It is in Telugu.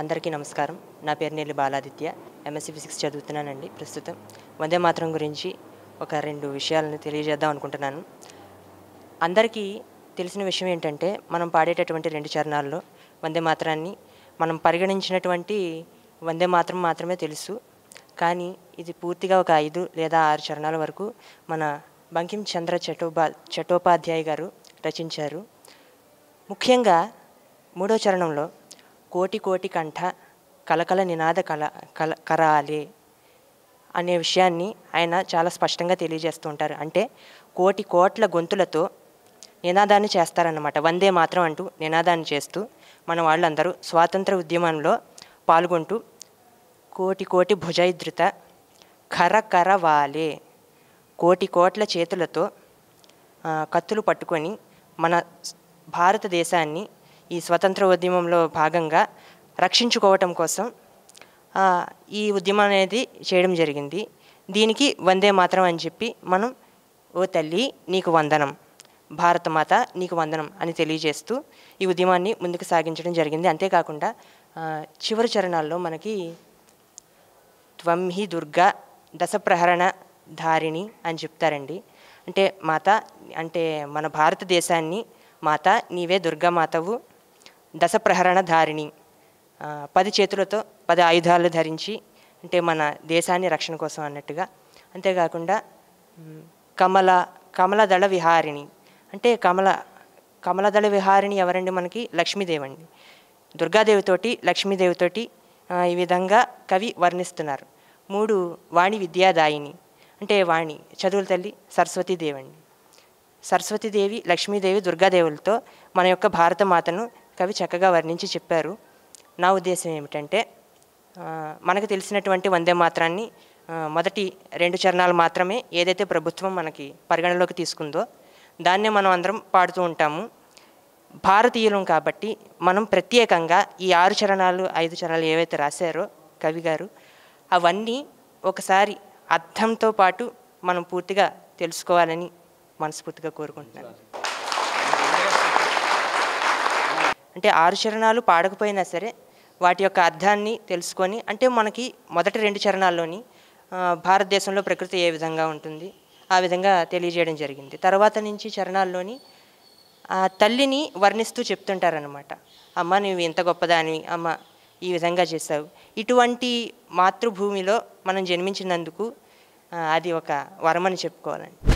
అందరికీ నమస్కారం. నా పేరు నెల్లి బాలాదిత్య. ఎంఎస్సీ ఫిజిక్స్ చదువుతున్నానండి ప్రస్తుతం. వందే మాతరం గురించి ఒక 2 విషయాలను తెలియజేద్దాం అనుకుంటున్నాను. అందరికీ తెలిసిన విషయం ఏంటంటే, మనం పాడేటటువంటి 2 చరణాల్లో వందే మాతరాన్ని మనం పరిగణించినటువంటి వందే మాతరం మాత్రమే తెలుసు. కానీ ఇది పూర్తిగా ఒక 5 లేదా 6 చరణాల వరకు మన బంకిం చంద్ర చటోపాధ్యాయ గారు రచించారు. ముఖ్యంగా 3వ చరణంలో కోటి కోటి కంఠ కలకల నినాద కరాలే అనే విషయాన్ని ఆయన చాలా స్పష్టంగా తెలియజేస్తూ ఉంటారు. అంటే కోటి కోట్ల గొంతులతో నినాదాన్ని చేస్తారన్నమాట. వందే మాత్రం అంటూ నినాదాన్ని చేస్తూ మన వాళ్ళందరూ స్వాతంత్ర ఉద్యమంలో పాల్గొంటూ కోటి కోటి భుజైధృత కరవాలే, కోటి కోట్ల చేతులతో కత్తులు పట్టుకొని మన భారతదేశాన్ని ఈ స్వతంత్ర ఉద్యమంలో భాగంగా రక్షించుకోవటం కోసం ఈ ఉద్యమం అనేది చేయడం జరిగింది. దీనికి వందే మాతరం అని చెప్పి మనం ఓ తల్లి నీకు వందనం, భారతమాత నీకు వందనం అని తెలియజేస్తూ ఈ ఉద్యమాన్ని ముందుకు సాగించడం జరిగింది. అంతేకాకుండా చివరి చరణాల్లో మనకి త్వం హి దుర్గా దశప్రహరణ ధారిణి అని చెప్తారండి. అంటే మాత అంటే మన భారతదేశాన్ని మాత నీవే దుర్గామాతవు, దశప్రహరణ ధారిణి 10 చేతులతో 10 ఆయుధాలు ధరించి అంటే మన దేశాన్ని రక్షణ కోసం అన్నట్టుగా. అంతేకాకుండా కమలదళ విహారిణి అంటే కమలదళ విహారిణి ఎవరండి? మనకి లక్ష్మీదేవి అండి. దుర్గాదేవితోటి లక్ష్మీదేవితోటి ఈ విధంగా కవి వర్ణిస్తున్నారు. 3 వాణి విద్యాదాయిని అంటే వాణి చదువుల తల్లి సరస్వతీదేవి అండి. సరస్వతీదేవి, లక్ష్మీదేవి, దుర్గాదేవులతో మన యొక్క భారతమాతను కవి చక్కగా వర్ణించి చెప్పారు. నా ఉద్దేశం ఏమిటంటే, మనకు తెలిసినటువంటి వందే మాత్రాన్ని మొదటి 2 చరణాలు మాత్రమే ఏదైతే ప్రభుత్వం మనకి పరిగణలోకి తీసుకుందో దాన్నే మనం అందరం పాడుతూ ఉంటాము. భారతీయులం కాబట్టి మనం ప్రత్యేకంగా ఈ 6 చరణాలు 5 చరణాలు ఏవైతే రాశారో కవి గారు అవన్నీ ఒకసారి అర్థంతో పాటు మనం పూర్తిగా తెలుసుకోవాలని మనస్ఫూర్తిగా కోరుకుంటున్నాను. అంటే 6 చరణాలు పాడకపోయినా సరే వాటి యొక్క అర్థాన్ని తెలుసుకొని, అంటే మనకి మొదటి 2 చరణాల్లోని భారతదేశంలో ప్రకృతి ఏ విధంగా ఉంటుంది ఆ విధంగా తెలియజేయడం జరిగింది. తర్వాత నుంచి చరణాల్లోని తల్లిని వర్ణిస్తూ చెప్తుంటారనమాట. అమ్మ నువ్వు ఇంత గొప్పదానివి, అమ్మ ఈ విధంగా చేశావు. ఇటువంటి మాతృభూమిలో మనం జన్మించినందుకు అది ఒక వరమని చెప్పుకోవాలండి.